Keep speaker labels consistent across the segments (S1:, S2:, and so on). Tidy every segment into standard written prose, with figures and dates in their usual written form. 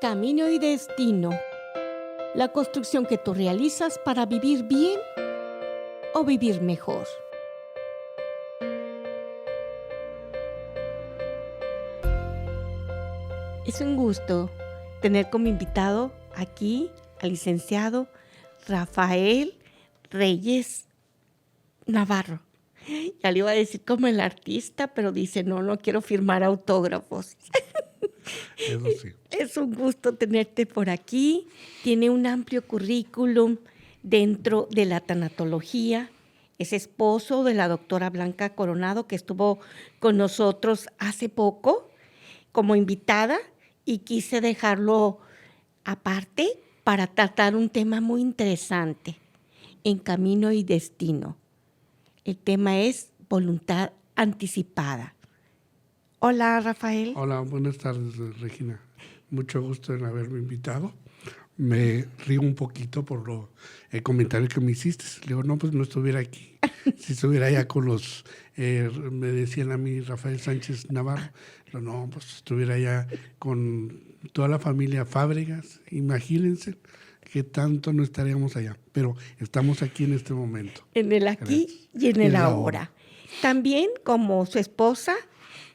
S1: Camino y destino. La construcción que tú realizas para vivir bien o vivir mejor. Es un gusto tener como invitado aquí al licenciado Rafael Reyes Navarro. Ya le iba a decir como el artista, pero dice, no quiero firmar autógrafos.
S2: Eso sí.
S1: Es un gusto tenerte por aquí. Tiene un amplio currículum dentro de la tanatología. Es esposo de la doctora Blanca Coronado, que estuvo con nosotros hace poco como invitada, y quise dejarlo aparte para tratar un tema muy interesante en Camino y Destino. El tema es voluntad anticipada. Hola, Rafael.
S2: Hola, buenas tardes, Regina. Mucho gusto en haberme invitado. Me río un poquito por el comentario que me hiciste. Le digo, no, pues no estuviera aquí. Si estuviera allá con los, me decían a mí, Rafael Sánchez Navarro, pero no, pues estuviera allá con toda la familia Fábregas. Imagínense qué tanto no estaríamos allá. Pero estamos aquí en este momento.
S1: En el aquí y en el ahora. También como su esposa,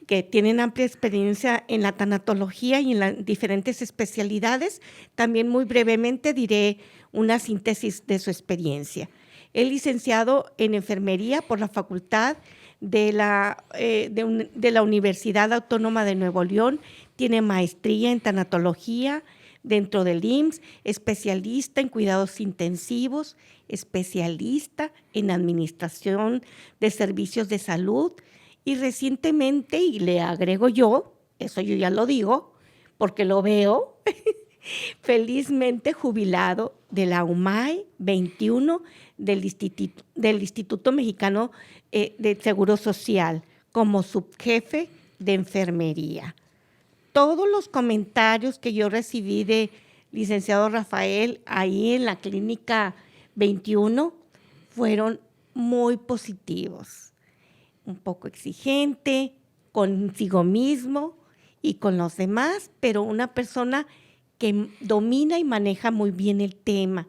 S1: que tienen amplia experiencia en la tanatología y en las diferentes especialidades. También muy brevemente diré una síntesis de su experiencia. Es licenciado en enfermería por la Facultad de la Universidad Autónoma de Nuevo León. Tiene maestría en tanatología dentro del IMSS, especialista en cuidados intensivos, especialista en administración de servicios de salud. Y recientemente, y le agrego yo, eso yo ya lo digo, porque lo veo, felizmente jubilado de la UMAE 21 del Instituto Mexicano de Seguro Social como subjefe de enfermería. Todos los comentarios que yo recibí de licenciado Rafael ahí en la Clínica 21 fueron muy positivos. Un poco exigente consigo mismo y con los demás, pero una persona que domina y maneja muy bien el tema.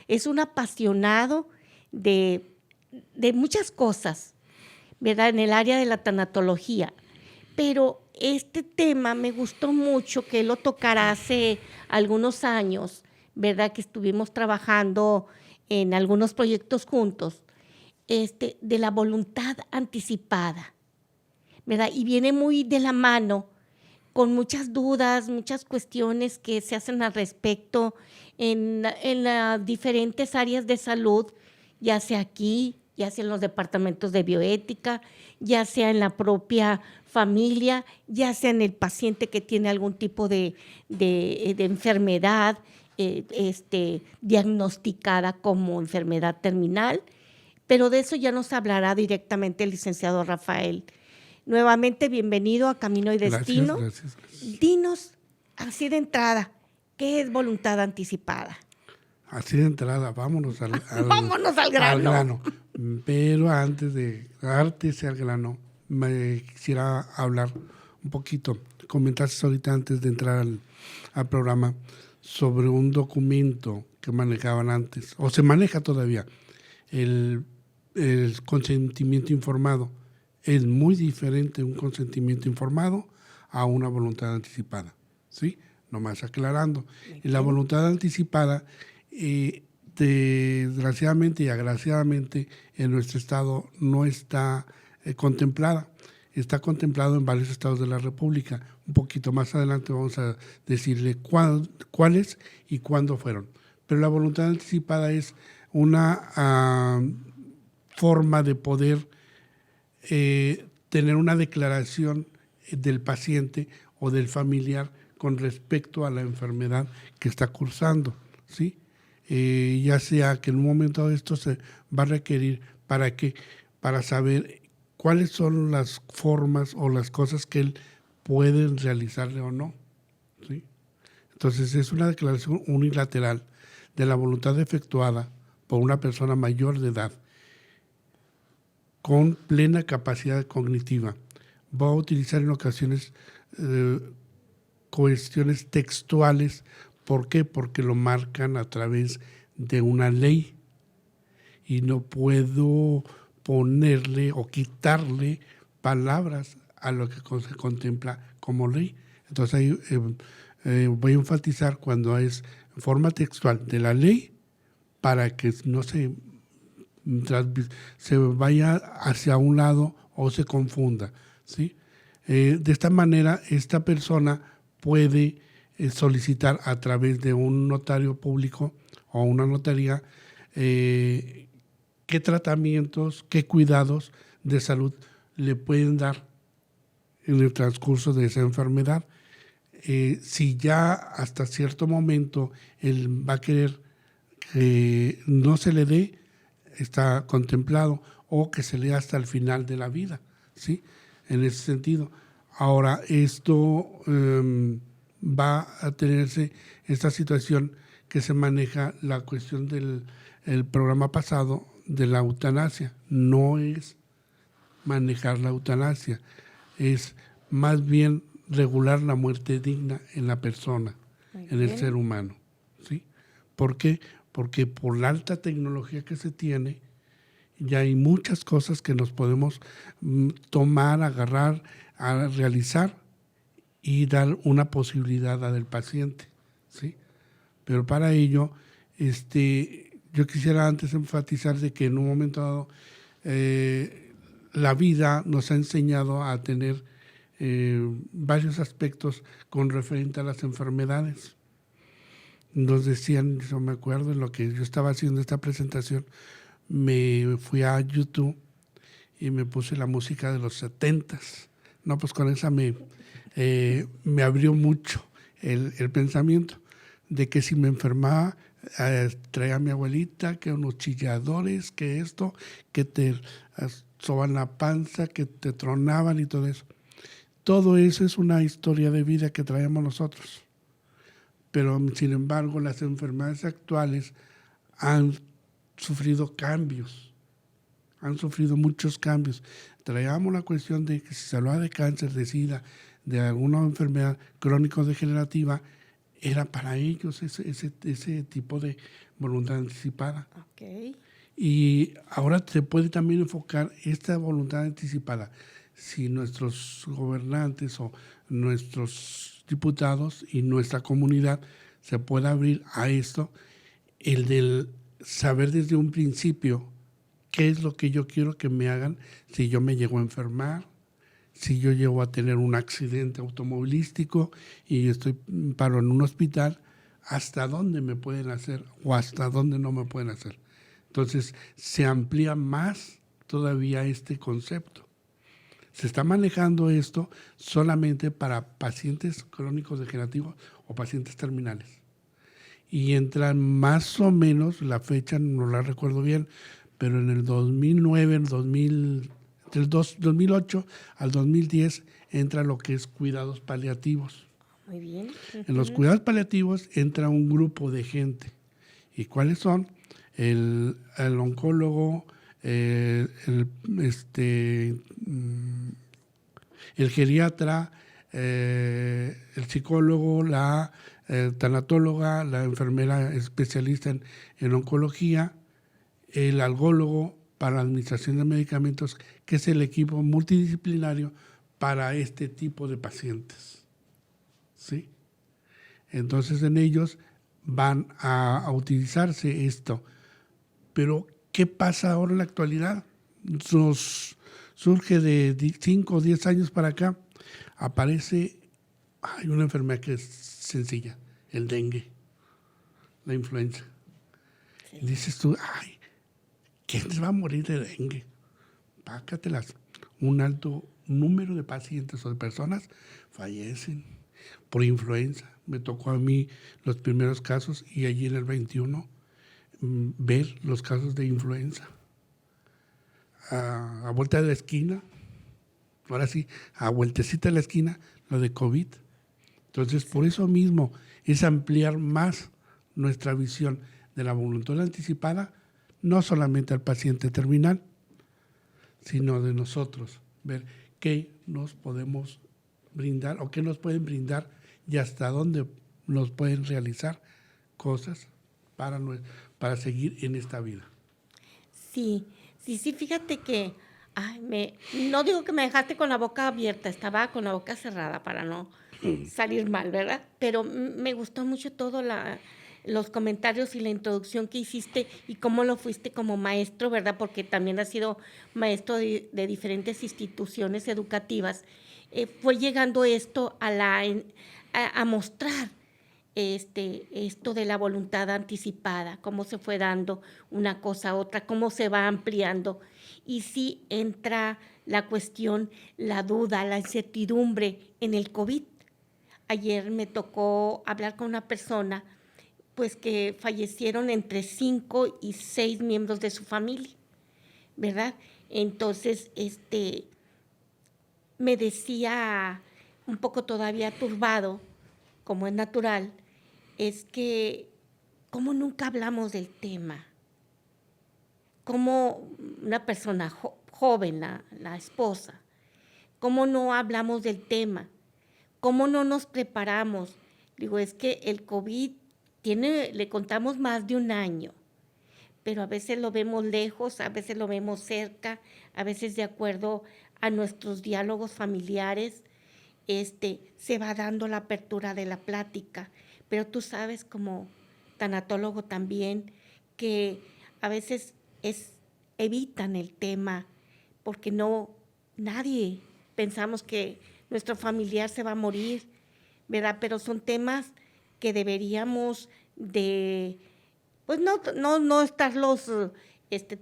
S1: Es un apasionado de muchas cosas, ¿verdad? En el área de la tanatología. Pero este tema me gustó mucho que él lo tocara hace algunos años, ¿verdad? Que estuvimos trabajando en algunos proyectos juntos. De la voluntad anticipada, ¿verdad? Y viene muy de la mano con muchas dudas, muchas cuestiones que se hacen al respecto en las diferentes áreas de salud, ya sea aquí, ya sea en los departamentos de bioética, ya sea en la propia familia, ya sea en el paciente que tiene algún tipo de enfermedad diagnosticada como enfermedad terminal. Pero de eso ya nos hablará directamente el licenciado Rafael. Nuevamente, bienvenido a Camino y Destino.
S2: Gracias.
S1: Dinos, así de entrada, ¿qué es voluntad anticipada?
S2: Así de entrada, vámonos al
S1: grano.
S2: Pero antes de darte ese al grano, me quisiera hablar un poquito. Comentaste ahorita antes de entrar al programa sobre un documento que manejaban antes, o se maneja todavía, el consentimiento informado. Es muy diferente un consentimiento informado a una voluntad anticipada, ¿sí? Nomás aclarando. Y la voluntad anticipada, desgraciadamente y agraciadamente, en nuestro estado no está contemplada. Está contemplado en varios estados de la República. Un poquito más adelante vamos a decirle cuáles y cuándo fueron. Pero la voluntad anticipada es una forma de poder tener una declaración del paciente o del familiar con respecto a la enfermedad que está cursando, ¿sí? Ya sea que en un momento de esto se va a requerir para saber cuáles son las formas o las cosas que él puede realizarle o no, ¿sí? Entonces es una declaración unilateral de la voluntad efectuada por una persona mayor de edad con plena capacidad cognitiva. Va a utilizar en ocasiones cuestiones textuales. ¿Por qué? Porque lo marcan a través de una ley y no puedo ponerle o quitarle palabras a lo que se contempla como ley. Entonces ahí voy a enfatizar cuando es forma textual de la ley para que no se vaya hacia un lado o se confunda, ¿sí? De esta manera, esta persona puede solicitar a través de un notario público o una notaría qué tratamientos, qué cuidados de salud le pueden dar en el transcurso de esa enfermedad. Si ya hasta cierto momento él va a querer que no se le dé, está contemplado, o que se le dé hasta el final de la vida, ¿sí? En ese sentido. Ahora, esto va a tenerse esta situación que se maneja la cuestión del el programa pasado de la eutanasia. No es manejar la eutanasia, es más bien regular la muerte digna en la persona, en el ser humano, ¿sí? ¿Por qué? Porque por la alta tecnología que se tiene, ya hay muchas cosas que nos podemos tomar, agarrar, a realizar y dar una posibilidad al paciente, ¿sí? Pero para ello, yo quisiera antes enfatizar de que en un momento dado la vida nos ha enseñado a tener varios aspectos con referente a las enfermedades. Nos decían, yo me acuerdo, en lo que yo estaba haciendo esta presentación, me fui a YouTube y me puse la música de los 70s. No, pues con esa me abrió mucho el pensamiento de que si me enfermaba, traía a mi abuelita, que unos chilladores, que esto, que te soban la panza, que te tronaban y todo eso. Todo eso es una historia de vida que traemos nosotros. Pero, sin embargo, las enfermedades actuales han sufrido cambios, han sufrido muchos cambios. Traíamos la cuestión de que si se hablaba de cáncer, de SIDA, de alguna enfermedad crónico-degenerativa, era para ellos ese tipo de voluntad anticipada.
S1: Okay.
S2: Y ahora se puede también enfocar esta voluntad anticipada. Si nuestros gobernantes o nuestros diputados y nuestra comunidad se puede abrir a esto, el del saber desde un principio qué es lo que yo quiero que me hagan si yo me llego a enfermar, si yo llego a tener un accidente automovilístico y paro en un hospital, hasta dónde me pueden hacer o hasta dónde no me pueden hacer. Entonces se amplía más todavía este concepto. Se está manejando esto solamente para pacientes crónicos degenerativos o pacientes terminales. Y entran más o menos, la fecha no la recuerdo bien, pero en el 2009, del 2008 al 2010 entra lo que es cuidados paliativos.
S1: Muy bien.
S2: En los cuidados paliativos entra un grupo de gente. ¿Y cuáles son? El oncólogo, el geriatra, el psicólogo, la tanatóloga, la enfermera especialista en oncología, el algólogo para la administración de medicamentos, que es el equipo multidisciplinario para este tipo de pacientes, ¿sí? Entonces en ellos van a utilizarse esto. Pero ¿qué pasa ahora en la actualidad? Surge de 5 o 10 años para acá, aparece una enfermedad que es sencilla, el dengue, la influenza. Sí. Y dices tú, ¿quién se va a morir de dengue? Pácatelas. Un alto número de pacientes o de personas fallecen por influenza. Me tocó a mí los primeros casos y allí en el 21 ver los casos de influenza. A vuelta de la esquina, ahora sí, a vueltecita de la esquina, lo de COVID. Entonces, por eso mismo es ampliar más nuestra visión de la voluntad anticipada, no solamente al paciente terminal, sino de nosotros, ver qué nos podemos brindar o qué nos pueden brindar y hasta dónde nos pueden realizar cosas para seguir en esta vida.
S1: Sí, fíjate que, no digo que me dejaste con la boca abierta, estaba con la boca cerrada para no salir mal, ¿verdad? Pero me gustó mucho los comentarios y la introducción que hiciste y cómo lo fuiste como maestro, ¿verdad? Porque también has sido maestro de diferentes instituciones educativas. Fue llegando esto a mostrar esto de la voluntad anticipada, cómo se fue dando una cosa a otra, cómo se va ampliando. Y sí entra la cuestión, la duda, la incertidumbre en el COVID. Ayer me tocó hablar con una persona, pues que fallecieron entre 5 y 6 miembros de su familia, ¿verdad? Entonces, me decía un poco todavía turbado, como es natural, es que cómo nunca hablamos del tema, cómo una persona joven, la esposa, cómo no hablamos del tema, cómo no nos preparamos. Digo, es que el COVID le contamos más de un año, pero a veces lo vemos lejos, a veces lo vemos cerca, a veces de acuerdo a nuestros diálogos familiares, se va dando la apertura de la plática. Pero tú sabes, como tanatólogo también, que a veces evitan el tema porque nadie pensamos que nuestro familiar se va a morir, ¿verdad? Pero son temas que deberíamos pues no estarlos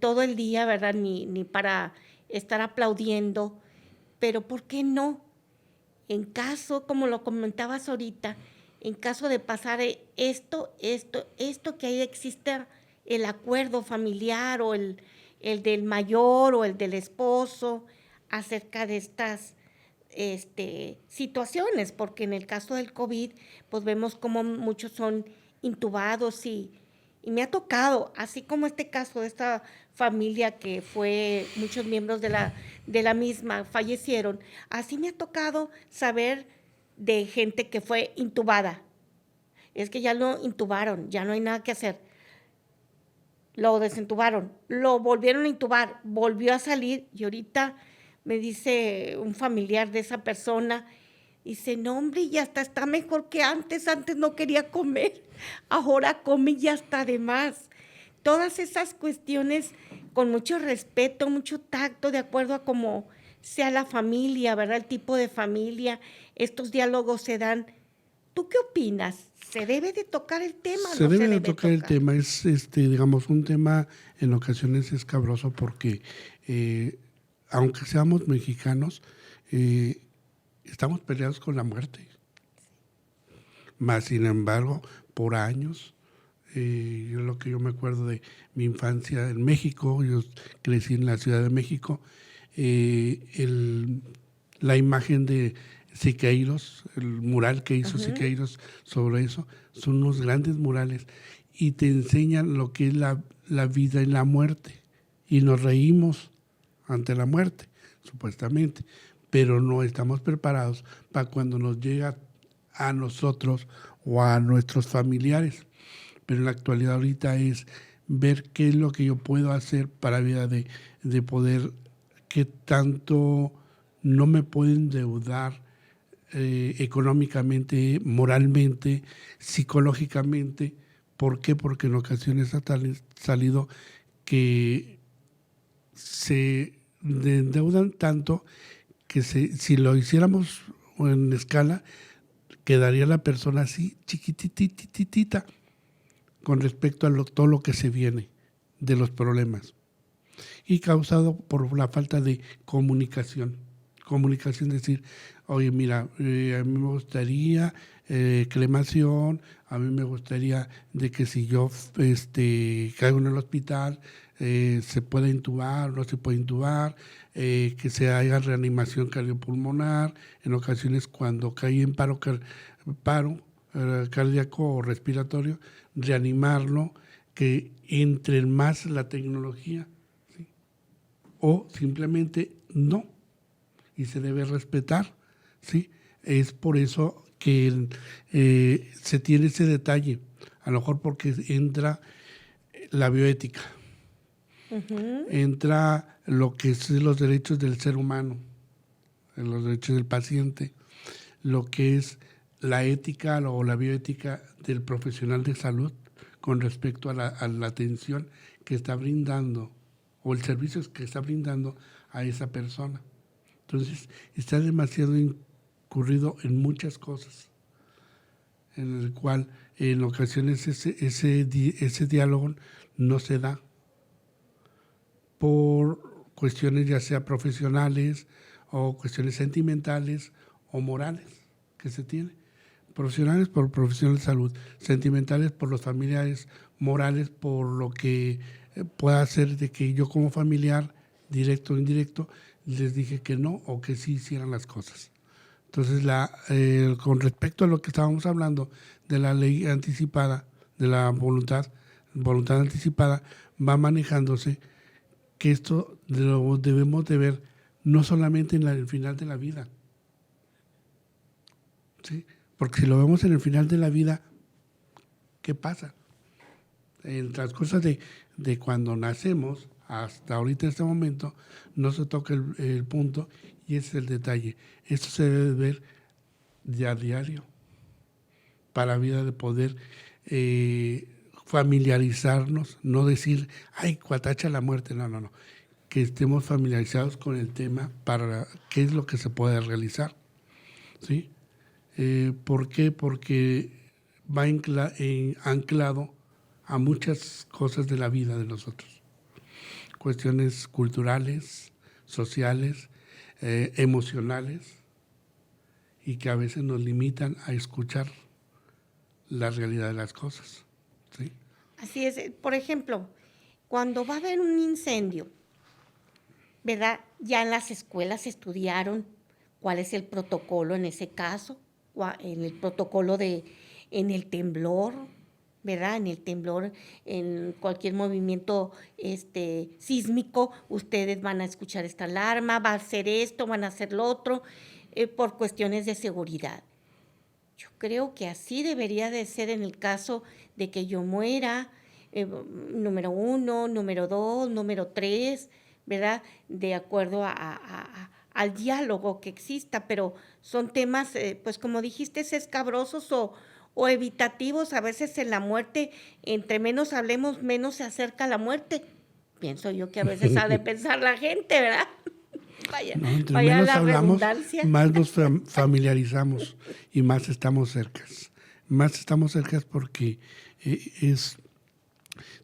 S1: todo el día, ¿verdad? Ni para estar aplaudiendo, pero ¿por qué no? En caso, como lo comentabas ahorita, en caso de pasar esto que ahí exista el acuerdo familiar o el del mayor o el del esposo acerca de estas situaciones, porque en el caso del COVID, pues vemos como muchos son intubados y me ha tocado, así como este caso de esta familia que muchos miembros de la misma fallecieron, así me ha tocado saber de gente que fue intubada. Es que ya lo intubaron, ya no hay nada que hacer. Lo desentubaron, lo volvieron a intubar, volvió a salir y ahorita me dice un familiar de esa persona, dice, no hombre, ya está mejor que antes no quería comer, ahora come y ya está de más. Todas esas cuestiones con mucho respeto, mucho tacto, de acuerdo a cómo sea la familia, ¿verdad? El tipo de familia, estos diálogos se dan. ¿Tú qué opinas? ¿Se debe de tocar el tema o no se debe
S2: de tocar el tema? Es, digamos, un tema en ocasiones escabroso porque, aunque seamos mexicanos, estamos peleados con la muerte. Más sin embargo, por años, lo que yo me acuerdo de mi infancia en México, yo crecí en la Ciudad de México, la imagen de Siqueiros, el mural que hizo Siqueiros sobre eso, son unos grandes murales y te enseñan lo que es la vida y la muerte. Y nos reímos ante la muerte, supuestamente, pero no estamos preparados para cuando nos llega a nosotros o a nuestros familiares. Pero en la actualidad ahorita es ver qué es lo que yo puedo hacer para la vida de poder, qué tanto no me puedo endeudar económicamente, moralmente, psicológicamente. ¿Por qué? Porque en ocasiones ha salido que se endeudan tanto que si lo hiciéramos en escala, quedaría la persona así, chiquitititita, con respecto a todo lo que se viene de los problemas. Y causado por la falta de comunicación. Comunicación, decir, oye, mira, a mí me gustaría cremación, a mí me gustaría de que si yo caigo en el hospital, se pueda intubar, no se puede intubar, que se haga reanimación cardiopulmonar, en ocasiones cuando cae en paro cardíaco o respiratorio, reanimarlo, que entre más la tecnología, ¿sí? O simplemente no, y se debe respetar, ¿sí? Es por eso porque se tiene ese detalle, a lo mejor porque entra la bioética, entra lo que es los derechos del ser humano, los derechos del paciente, lo que es la ética o la bioética del profesional de salud con respecto a la atención que está brindando o el servicio que está brindando a esa persona. Entonces, está demasiado incurrido en muchas cosas, en el cual en ocasiones ese diálogo no se da por cuestiones ya sea profesionales o cuestiones sentimentales o morales que se tiene. Profesionales por profesionales de salud, sentimentales por los familiares, morales por lo que pueda hacer de que yo como familiar, directo o indirecto, les dije que no o que sí hicieran las cosas. Entonces, con respecto a lo que estábamos hablando de la ley anticipada, de la voluntad anticipada, va manejándose que esto lo debemos de ver no solamente en el final de la vida, ¿sí? Porque si lo vemos en el final de la vida, ¿qué pasa? En el transcurso de cuando nacemos hasta ahorita, en este momento, no se toca el punto y ese es el detalle. Esto se debe ver de a diario para vida de poder familiarizarnos, no decir, ay, cuatacha la muerte, no. Que estemos familiarizados con el tema para qué es lo que se puede realizar, ¿sí? ¿Por qué? Porque va anclado a muchas cosas de la vida de nosotros. Cuestiones culturales, sociales, emocionales, y que a veces nos limitan a escuchar la realidad de las cosas, ¿sí?
S1: Así es. Por ejemplo, cuando va a haber un incendio, ¿verdad? Ya en las escuelas estudiaron cuál es el protocolo en ese caso, en el protocolo en el temblor, ¿verdad? En el temblor, en cualquier movimiento sísmico, ustedes van a escuchar esta alarma, va a hacer esto, van a hacer lo otro, por cuestiones de seguridad. Yo creo que así debería de ser en el caso de que yo muera, número 1, número 2, número 3, ¿verdad? De acuerdo al diálogo que exista, pero son temas, pues como dijiste, escabrosos o evitativos. A veces en la muerte, entre menos hablemos, menos se acerca la muerte. Pienso yo que a veces ha de pensar la gente, ¿verdad?
S2: No, entre
S1: vaya
S2: menos
S1: la
S2: hablamos,
S1: redundancia.
S2: más nos familiarizamos y más estamos cercas. Más estamos cercas porque es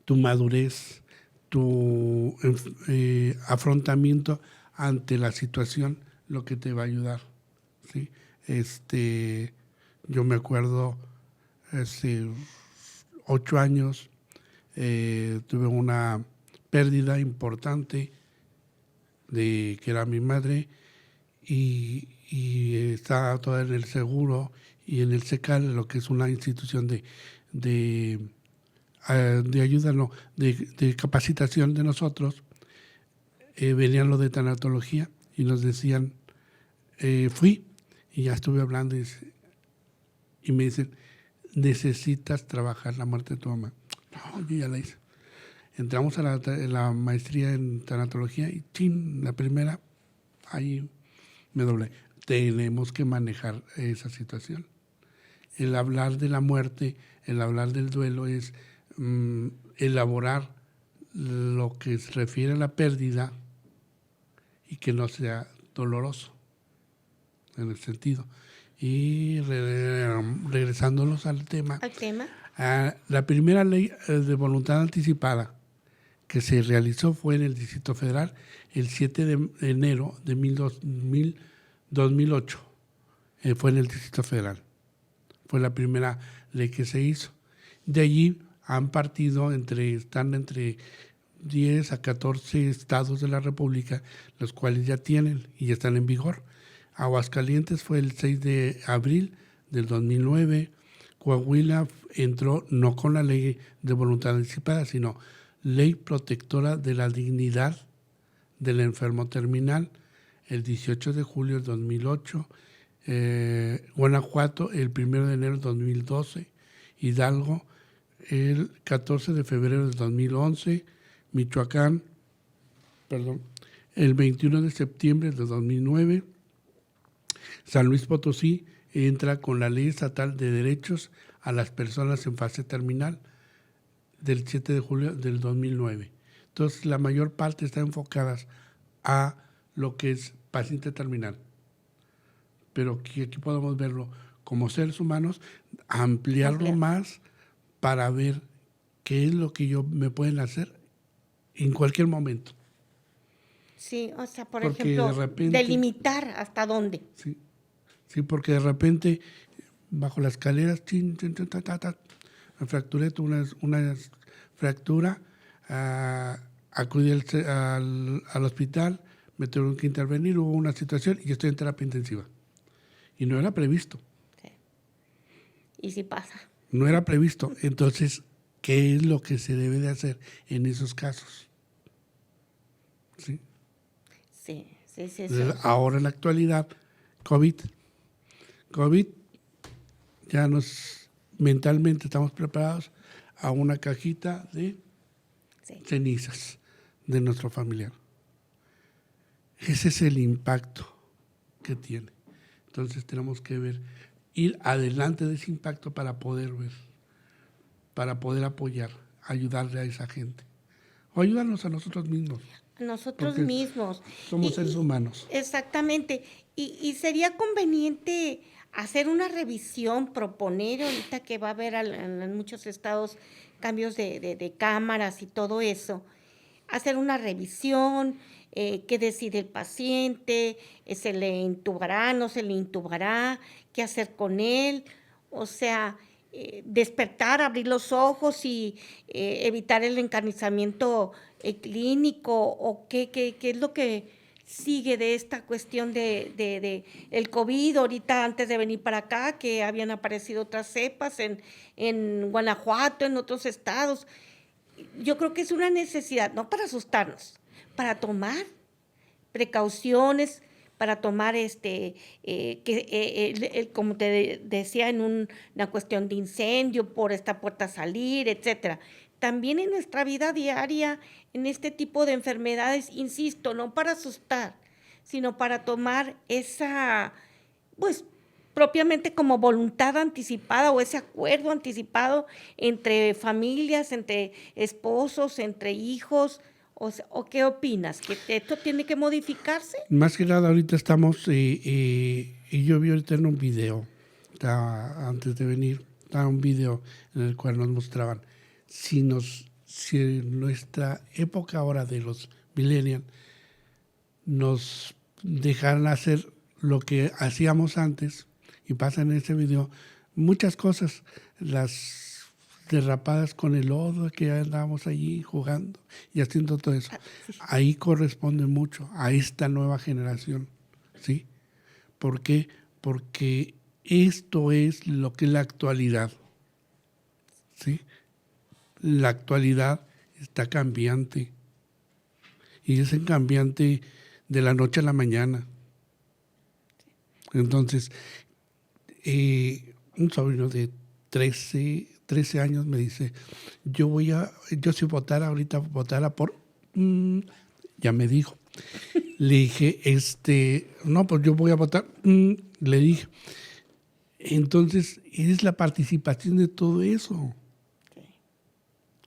S2: tu madurez, tu afrontamiento ante la situación lo que te va a ayudar, ¿sí? Yo me acuerdo, hace 8 años, tuve una pérdida importante de que era mi madre y estaba toda en el seguro y en el SECAL, lo que es una institución de ayuda, no, de capacitación de nosotros. Venían los de tanatología y nos decían, fui y ya estuve hablando y me dicen, necesitas trabajar la muerte de tu mamá. No, yo ya la hice. Entramos a la maestría en tanatología y ¡chin! La primera, ahí me doblé. Tenemos que manejar esa situación. El hablar de la muerte, el hablar del duelo es elaborar lo que se refiere a la pérdida y que no sea doloroso en el sentido. Y regresándonos al tema, la primera ley de voluntad anticipada que se realizó fue en el Distrito Federal el 7 de enero de 2008. Fue en el Distrito Federal. Fue la primera ley que se hizo. De allí han partido están entre 10 a 14 estados de la República, los cuales ya tienen y ya están en vigor. Aguascalientes fue el 6 de abril del 2009. Coahuila entró no con la ley de voluntad anticipada, sino ley protectora de la dignidad del enfermo terminal, el 18 de julio del 2008. Guanajuato el 1 de enero de 2012, Hidalgo el 14 de febrero de 2011, Michoacán, el 21 de septiembre de 2009, San Luis Potosí entra con la Ley Estatal de Derechos a las Personas en Fase Terminal del 7 de julio del 2009. Entonces, la mayor parte está enfocadas a lo que es paciente terminal. Pero aquí podemos verlo como seres humanos, ampliarlo más para ver qué es lo que me pueden hacer en cualquier momento.
S1: Sí, o sea, por
S2: porque
S1: ejemplo,
S2: de repente,
S1: delimitar hasta dónde.
S2: Sí, porque de repente, bajo las escaleras, me fracturé, tuve una fractura, acudí al hospital, me tuvieron que intervenir, hubo una situación y estoy en terapia intensiva. Y no era previsto.
S1: Sí. Y sí pasa.
S2: No era previsto. Entonces, ¿qué es lo que se debe de hacer en esos casos? ¿Sí?
S1: Sí.
S2: Ahora en la actualidad, COVID, ya mentalmente estamos preparados a una cajita de cenizas de nuestro familiar. Ese es el impacto que tiene. Entonces tenemos que ir adelante de ese impacto para poder ver, para poder apoyar, ayudarle a esa gente. O ayudarnos a nosotros mismos.
S1: Nosotros mismos.
S2: Somos seres humanos.
S1: Exactamente. Y sería conveniente hacer una revisión, proponer ahorita que va a haber en muchos estados cambios de cámaras y todo eso, hacer una revisión, qué decide el paciente, se le intubará, no se le intubará, qué hacer con él, o sea, despertar, abrir los ojos y evitar el encarnizamiento clínico, o qué es lo que sigue de esta cuestión de el COVID. Ahorita, antes de venir para acá, que habían aparecido otras cepas en Guanajuato, en otros estados. Yo creo que es una necesidad, no para asustarnos, para tomar precauciones, para tomar como te decía, en una cuestión de incendio, por esta puerta salir, etcétera. También en nuestra vida diaria, en este tipo de enfermedades, insisto, no para asustar, sino para tomar esa, pues, propiamente como voluntad anticipada o ese acuerdo anticipado entre familias, entre esposos, entre hijos. ¿O qué opinas? ¿Que esto tiene que modificarse?
S2: Más que nada, ahorita estamos, y yo vi ahorita en un video, antes de venir, estaba un video en el cual nos mostraban si en nuestra época ahora de los millennials nos dejaran hacer lo que hacíamos antes, y pasa en ese video muchas cosas, las derrapadas con el lodo, que andábamos allí jugando y haciendo todo eso. Ahí corresponde mucho a esta nueva generación, ¿sí? ¿Por qué? Porque esto es lo que es la actualidad, ¿sí? La actualidad está cambiante, y es cambiante de la noche a la mañana. Entonces, un sobrino de 13 años me dice, yo si votara ahorita, votara por... ya me dijo. Le dije, no, pues yo voy a votar. Le dije. Entonces, es la participación de todo eso.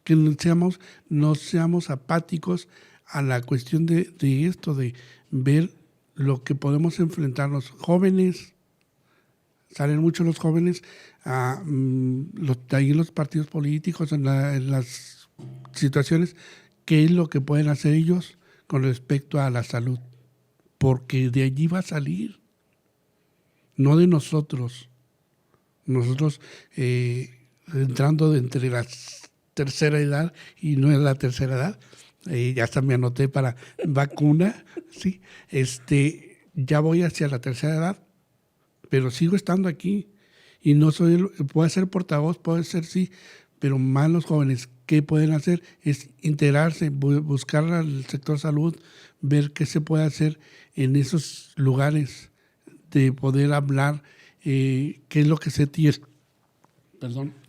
S2: Que no seamos apáticos a la cuestión de esto, de ver lo que podemos enfrentarnos. Jóvenes, salen mucho los jóvenes ahí en los partidos políticos, en las situaciones, qué es lo que pueden hacer ellos con respecto a la salud, porque de allí va a salir, no de nosotros. Nosotros entrando entre la tercera edad, y no es la tercera edad, ya hasta me anoté para vacuna, ¿sí? Ya voy hacia la tercera edad, pero sigo estando aquí, y no puedo ser portavoz, puedo ser sí, pero más los jóvenes, ¿qué pueden hacer? Es integrarse, buscar al sector salud, ver qué se puede hacer en esos lugares de poder hablar qué es lo que se tiene,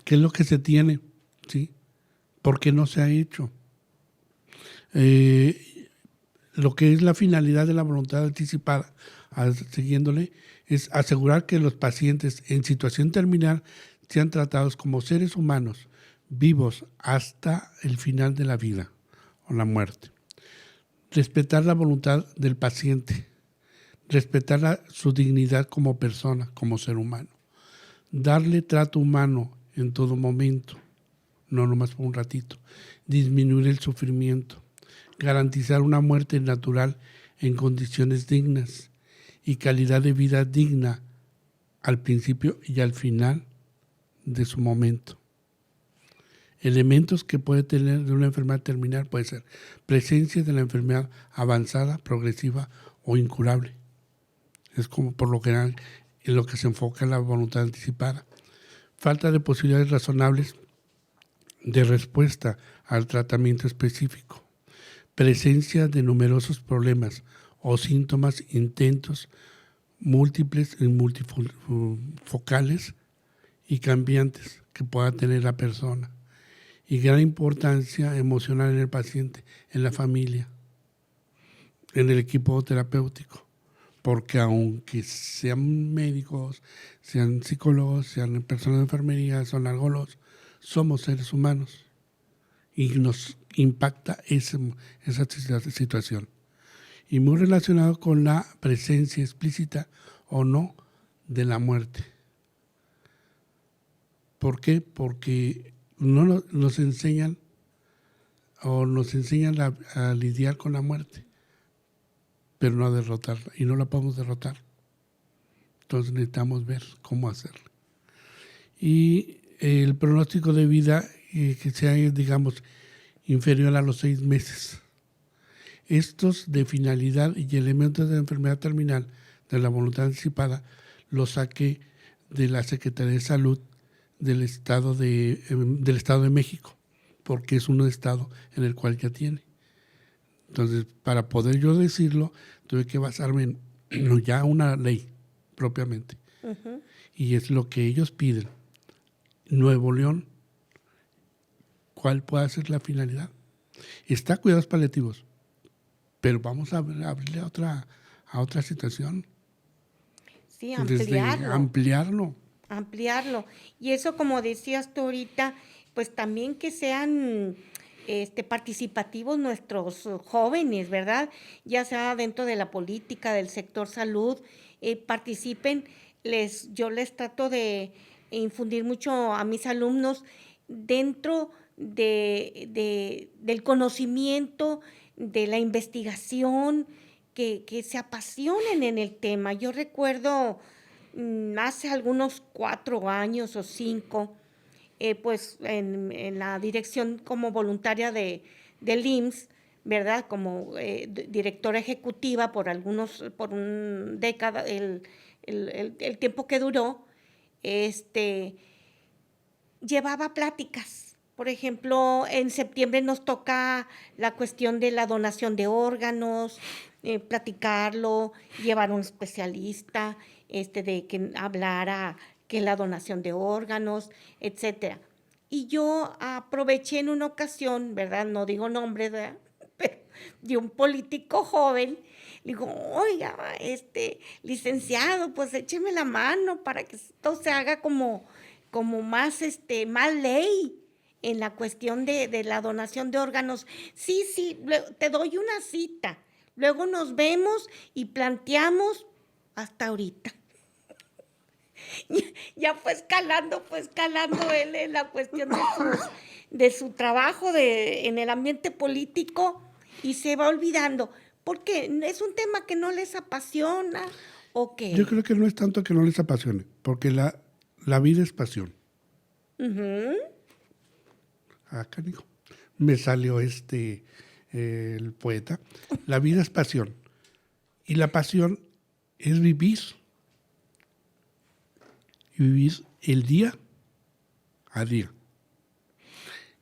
S2: qué es lo que se tiene, ¿sí? ¿Por qué no se ha hecho? Lo que es la finalidad de la voluntad anticipada, siguiéndole, es asegurar que los pacientes en situación terminal sean tratados como seres humanos vivos hasta el final de la vida o la muerte. Respetar la voluntad del paciente, respetar su dignidad como persona, como ser humano. Darle trato humano en todo momento, no nomás por un ratito. Disminuir el sufrimiento. Garantizar una muerte natural en condiciones dignas y calidad de vida digna al principio y al final de su momento. Elementos que puede tener de una enfermedad terminal puede ser presencia de la enfermedad avanzada, progresiva o incurable. Es como por lo general en lo que se enfoca en la voluntad anticipada. Falta de posibilidades razonables de respuesta al tratamiento específico. Presencia de numerosos problemas o síntomas intentos múltiples y multifocales y cambiantes que pueda tener la persona. Y gran importancia emocional en el paciente, en la familia, en el equipo terapéutico. Porque aunque sean médicos, sean psicólogos, sean personas de enfermería, son algólogos, somos seres humanos y nos impacta esa situación. Y muy relacionado con la presencia explícita o no de la muerte. ¿Por qué? Porque no nos enseñan a lidiar con la muerte, pero no a derrotarla, y no la podemos derrotar. Entonces necesitamos ver cómo hacerlo. Y el pronóstico de vida que sea, digamos, inferior a los 6 meses. Estos de finalidad y elementos de la enfermedad terminal de la voluntad anticipada los saqué de la Secretaría de Salud del Estado de México, porque es un estado en el cual ya tiene. Entonces, para poder yo decirlo, tuve que basarme en ya una ley propiamente. Uh-huh. Y es lo que ellos piden. Nuevo León, ¿cuál puede ser la finalidad? Está cuidados paliativos, pero vamos a abrirle a otra situación.
S1: Sí, ampliarlo.
S2: Ampliarlo.
S1: Y eso, como decías tú ahorita, pues también que sean participativos nuestros jóvenes, ¿verdad? Ya sea dentro de la política, del sector salud, participen. Yo les trato de infundir mucho a mis alumnos dentro del conocimiento, de la investigación, que se apasionen en el tema. Yo recuerdo hace algunos 4 años o 5, pues en la dirección como voluntaria del IMSS, ¿verdad? Como directora ejecutiva por una década, el tiempo que duró, llevaba pláticas. Por ejemplo, en septiembre nos toca la cuestión de la donación de órganos, platicarlo, llevar un especialista, de que hablara que la donación de órganos, etcétera. Y yo aproveché en una ocasión, ¿verdad? No digo nombre, ¿verdad? Pero de un político joven. Le digo, oiga, licenciado, pues écheme la mano para que esto se haga como más, más ley en la cuestión de la donación de órganos. Sí, te doy una cita. Luego nos vemos y planteamos hasta ahorita. Ya fue escalando él en la cuestión de su trabajo en el ambiente político y se va olvidando. ¿Por qué? ¿Es un tema que no les apasiona o qué?
S2: Yo creo que no es tanto que no les apasione, porque la vida es pasión.
S1: Uh-huh.
S2: Canijo. Me salió el poeta. La vida es pasión. Y la pasión es vivir. Y vivir el día a día.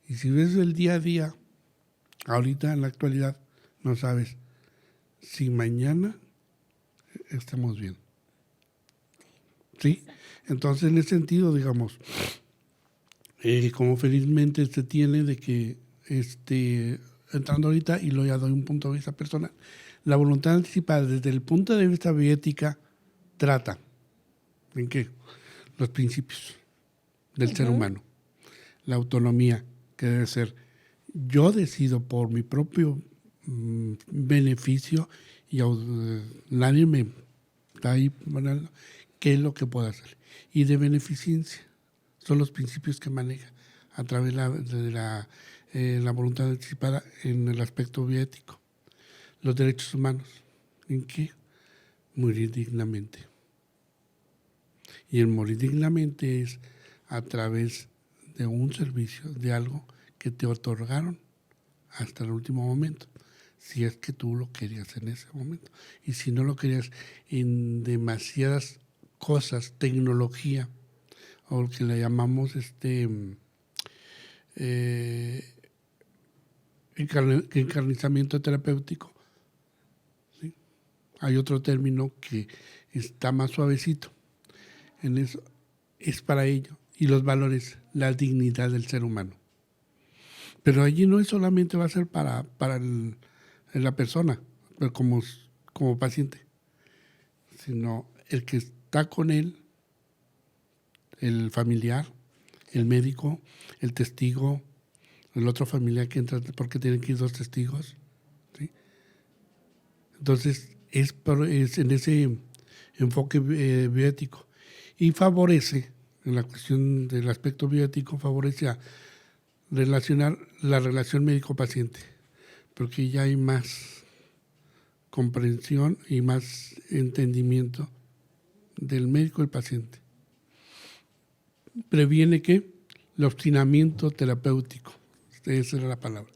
S2: Y si ves el día a día, ahorita en la actualidad, no sabes si mañana estamos bien. ¿sí? Entonces, en ese sentido, digamos, como felizmente se tiene de que, entrando ahorita, y lo ya doy un punto de vista personal, la voluntad anticipada desde el punto de vista bioética trata, ¿en qué? Los principios del ser humano, la autonomía que debe ser, yo decido por mi propio beneficio y nadie me está ahí, bueno, qué es lo que puedo hacer. Y de beneficencia son los principios que maneja a través de la voluntad anticipada en el aspecto bioético. Los derechos humanos, ¿en qué? Morir dignamente. Y el morir dignamente es a través de un servicio, de algo que te otorgaron hasta el último momento, si es que tú lo querías en ese momento. Y si no lo querías en demasiadas cosas, tecnología, o lo que le llamamos encarnizamiento terapéutico, ¿sí? Hay otro término que está más suavecito. En eso es para ello. Y los valores, la dignidad del ser humano. Pero allí no es solamente va a ser para la persona, pero como paciente, sino el que está con él, el familiar, el médico, el testigo, el otro familiar que entra, porque tienen que ir 2 testigos, ¿sí? Entonces, es en ese enfoque bioético. Y favorece, en la cuestión del aspecto bioético, favorece a relacionar la relación médico-paciente, porque ya hay más comprensión y más entendimiento del médico y el paciente. Previene que el obstinamiento terapéutico, esa era la palabra,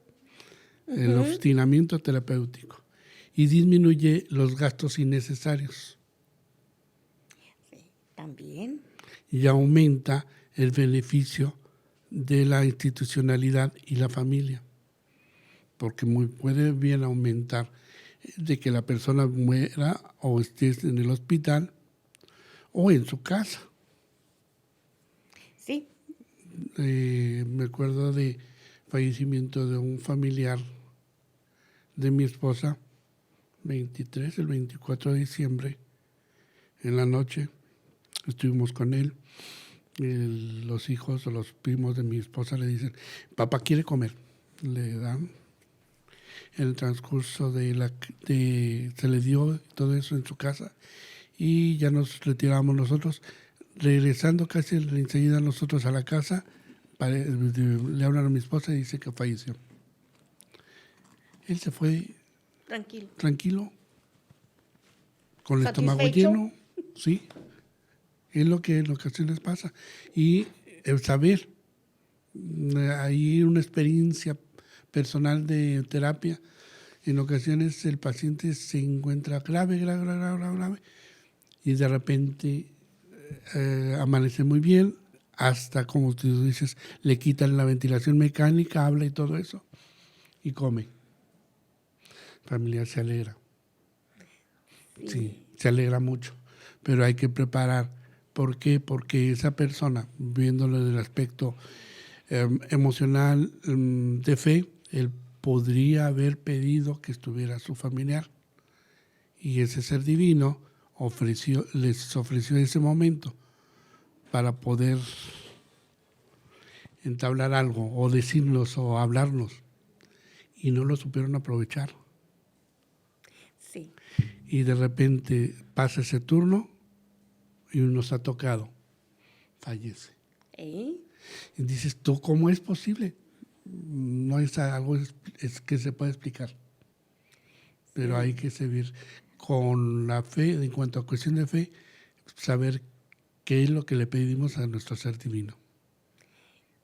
S2: el obstinamiento terapéutico, y disminuye los gastos innecesarios.
S1: Sí, también.
S2: Y aumenta el beneficio de la institucionalidad y la familia, porque puede bien aumentar de que la persona muera o esté en el hospital o en su casa.
S1: Sí.
S2: Me acuerdo de fallecimiento de un familiar de mi esposa, el 24 de diciembre, en la noche, estuvimos con él. Los hijos o los primos de mi esposa le dicen, papá quiere comer. Le dan. En el transcurso se le dio todo eso en su casa y ya nos retiramos nosotros. Regresando casi enseguida nosotros a la casa, le hablan a mi esposa y dice que falleció. Él se fue tranquilo, con el estómago lleno, sí. Es lo que en ocasiones pasa. Y el saber, hay una experiencia personal de terapia, en ocasiones el paciente se encuentra grave, y de repente amanece muy bien, hasta como tú dices, le quitan la ventilación mecánica, habla y todo eso, y come. La familia se alegra. Sí, se alegra mucho, pero hay que preparar. ¿Por qué? Porque esa persona, viéndolo desde el aspecto emocional, de fe, él podría haber pedido que estuviera su familiar. Y ese ser divino les ofreció ese momento para poder entablar algo, o decirnos, o hablarnos. Y no lo supieron aprovechar.
S1: Sí.
S2: Y de repente pasa ese turno y nos ha tocado, fallece. Y dices, ¿tú cómo es posible? No es algo es que se puede explicar, pero hay que seguir con la fe, en cuanto a cuestión de fe, saber qué es lo que le pedimos a nuestro ser divino.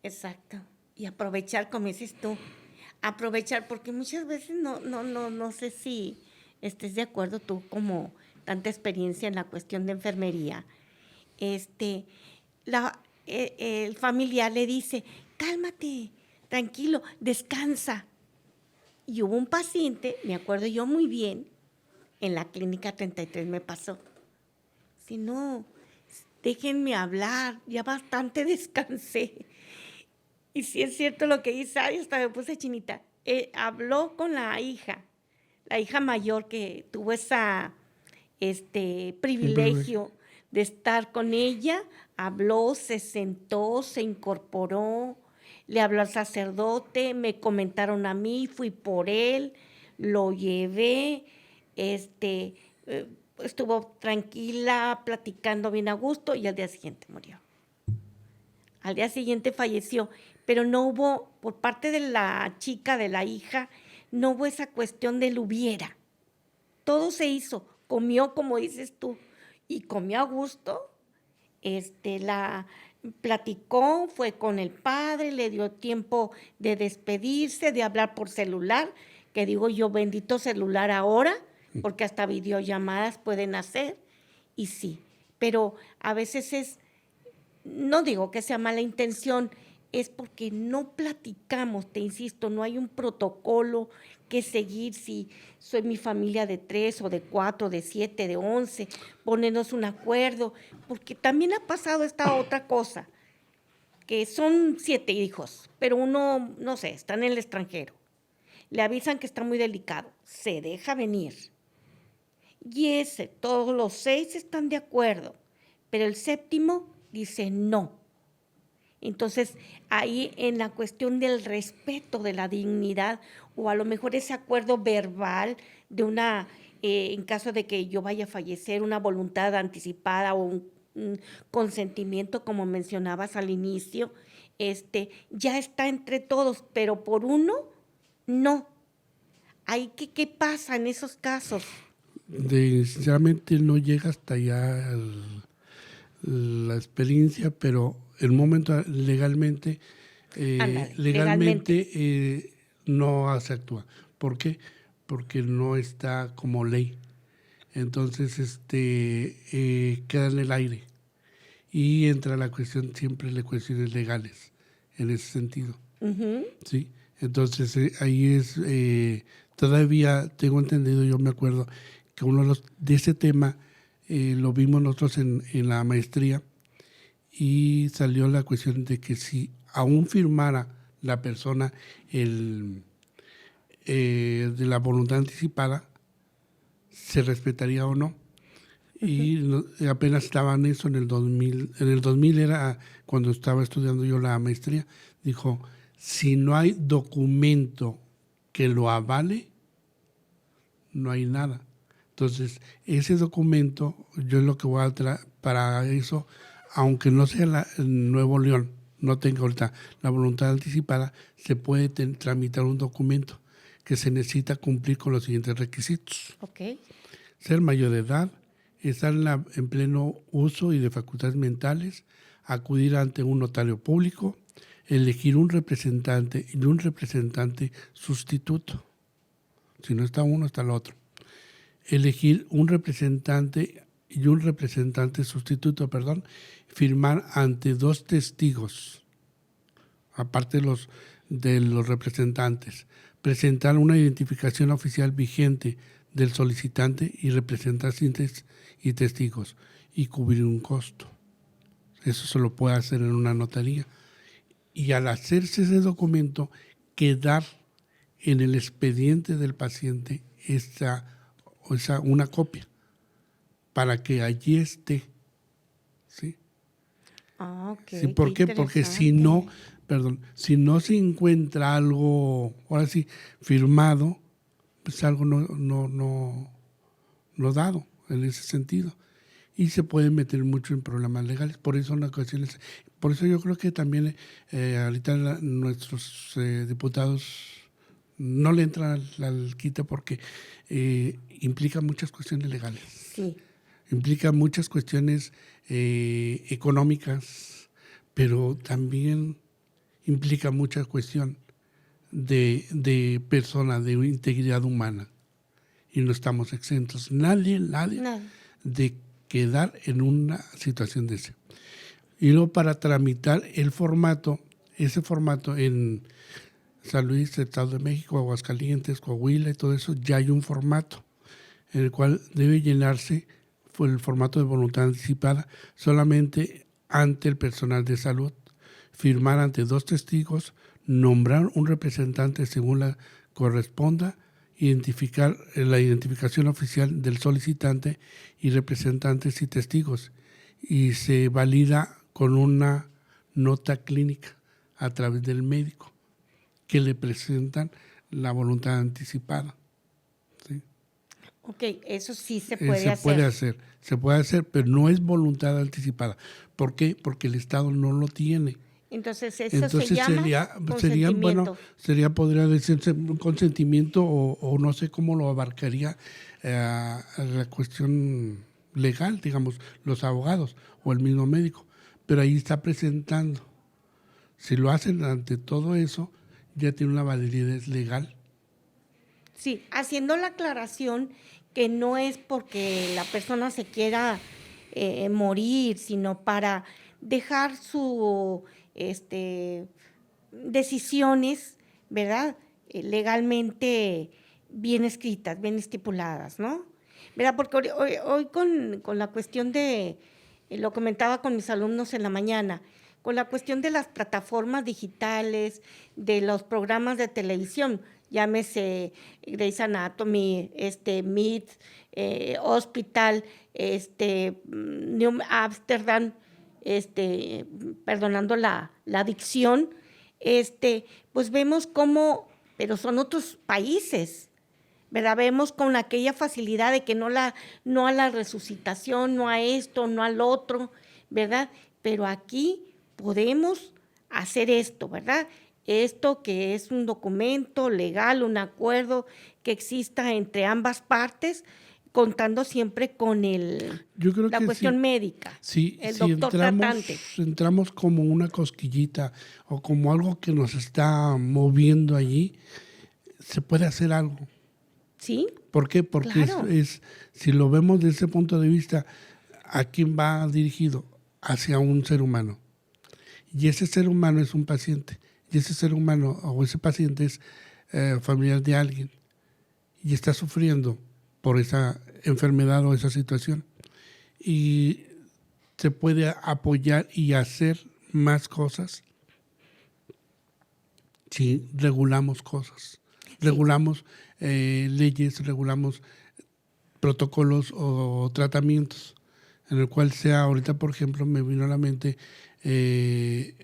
S1: Exacto, y aprovechar, como dices tú, aprovechar, porque muchas veces no sé si estés de acuerdo tú, como tanta experiencia en la cuestión de enfermería, el familiar le dice, cálmate, tranquilo, descansa. Y hubo un paciente, me acuerdo yo muy bien, en la clínica 33 me pasó. Si no, déjenme hablar, ya bastante descansé. Y sí es cierto lo que dice, ay, hasta me puse chinita. Habló con la hija mayor que tuvo esa privilegio de estar con ella, habló, se sentó, se incorporó, le habló al sacerdote, me comentaron a mí, fui por él, lo llevé, estuvo tranquila, platicando bien a gusto y al día siguiente murió. Al día siguiente falleció, pero no hubo, por parte de la chica, de la hija, no hubo esa cuestión del hubiera. Todo se hizo, comió como dices tú, y comió a gusto, la platicó, fue con el padre, le dio tiempo de despedirse, de hablar por celular, que digo yo, bendito celular ahora, porque hasta videollamadas pueden hacer, y sí, pero a veces no digo que sea mala intención, es porque no platicamos, te insisto, no hay un protocolo que seguir si soy mi familia de 3 o de 4, de 7, de 11, ponernos un acuerdo, porque también ha pasado esta otra cosa, que son 7 hijos, pero uno, no sé, está en el extranjero, le avisan que está muy delicado, se deja venir, y todos los 6 están de acuerdo, pero el 7º dice no. Entonces, ahí en la cuestión del respeto de la dignidad, o a lo mejor ese acuerdo verbal de una, en caso de que yo vaya a fallecer, una voluntad anticipada o un consentimiento, como mencionabas al inicio, ya está entre todos, pero por uno, no. ¿Qué pasa en esos casos?
S2: Sinceramente no llega hasta allá la experiencia, pero el momento legalmente no se actúa. ¿Por qué? Porque no está como ley. Entonces queda en el aire y entra la cuestión, siempre las cuestiones legales en ese sentido.
S1: Uh-huh.
S2: ¿Sí? Entonces ahí es todavía tengo entendido, yo me acuerdo que uno de ese tema lo vimos nosotros en la maestría, y salió la cuestión de que si aún firmara la persona de la voluntad anticipada, se respetaría o no. Uh-huh. Y apenas estaban eso en el 2000. En el 2000 era cuando estaba estudiando yo la maestría. Dijo, si no hay documento que lo avale, no hay nada. Entonces, ese documento, yo es lo que voy a traer para eso, aunque no sea Nuevo León, no tenga ahorita la voluntad anticipada, se puede tramitar un documento que se necesita cumplir con los siguientes requisitos.
S1: Okay.
S2: Ser mayor de edad, estar en pleno uso y de facultades mentales, acudir ante un notario público, elegir un representante y un representante sustituto. Si no está uno, está el otro. Elegir un representante y un representante sustituto, firmar ante 2 testigos, aparte de los representantes, presentar una identificación oficial vigente del solicitante y representantes y testigos, y cubrir un costo. Eso se lo puede hacer en una notaría. Y al hacerse ese documento, quedar en el expediente del paciente una copia, para que allí esté. ¿Sí?
S1: Okay,
S2: sí, ¿por qué? Porque si no se encuentra algo, ahora sí, firmado, pues algo no dado en ese sentido. Y se pueden meter mucho en problemas legales. Por eso en ocasiones, por eso yo creo que también ahorita nuestros diputados no le entran al quite, porque implica muchas cuestiones legales.
S1: Sí.
S2: Implica muchas cuestiones económicas, pero también implica mucha cuestión de persona, de integridad humana. Y no estamos exentos, nadie de quedar en una situación de ese. Y luego, para tramitar ese formato en San Luis, Estado de México, Aguascalientes, Coahuila y todo eso, ya hay un formato en el cual debe llenarse fue el formato de voluntad anticipada solamente ante el personal de salud, firmar ante 2 testigos, nombrar un representante según la corresponda, identificar la identificación oficial del solicitante y representantes y testigos, y se valida con una nota clínica a través del médico que le presentan la voluntad anticipada. ¿Sí?
S1: Ok, eso sí se puede hacer.
S2: Se puede hacer, pero no es voluntad anticipada. ¿Por qué? Porque el Estado no lo tiene.
S1: Entonces eso se llama
S2: consentimiento. Podría decirse un consentimiento o no sé cómo lo abarcaría la cuestión legal, digamos, los abogados o el mismo médico. Pero ahí está presentando. Si lo hacen ante todo eso, ya tiene una validez legal.
S1: Sí, haciendo la aclaración que no es porque la persona se quiera morir, sino para dejar su decisiones, ¿verdad? Legalmente bien escritas, bien estipuladas, ¿no? ¿Verdad? Porque hoy con la cuestión de, lo comentaba con mis alumnos en la mañana, con la cuestión de las plataformas digitales, de los programas de televisión, llámese Grey's Anatomy, Meet, Hospital, New Amsterdam, perdonando la dicción, pues vemos cómo, pero son otros países, ¿verdad? Vemos con aquella facilidad de que no a la resucitación, no a esto, no al otro, ¿verdad? Pero aquí podemos hacer esto, ¿verdad? Esto que es un documento legal, un acuerdo que exista entre ambas partes, contando siempre con la cuestión médica,
S2: sí,
S1: el doctor tratante.
S2: Entramos como una cosquillita o como algo que nos está moviendo allí, se puede hacer algo.
S1: ¿Sí?
S2: ¿Por qué? Porque
S1: claro.
S2: Si lo vemos desde ese punto de vista, ¿a quién va dirigido? Hacia un ser humano. Y ese ser humano es un paciente. Y ese ser humano o ese paciente es familiar de alguien. Y está sufriendo por esa enfermedad o esa situación. Y se puede apoyar y hacer más cosas si regulamos cosas. Sí. Regulamos leyes, regulamos protocolos o tratamientos, en el cual sea, ahorita por ejemplo me vino a la mente, en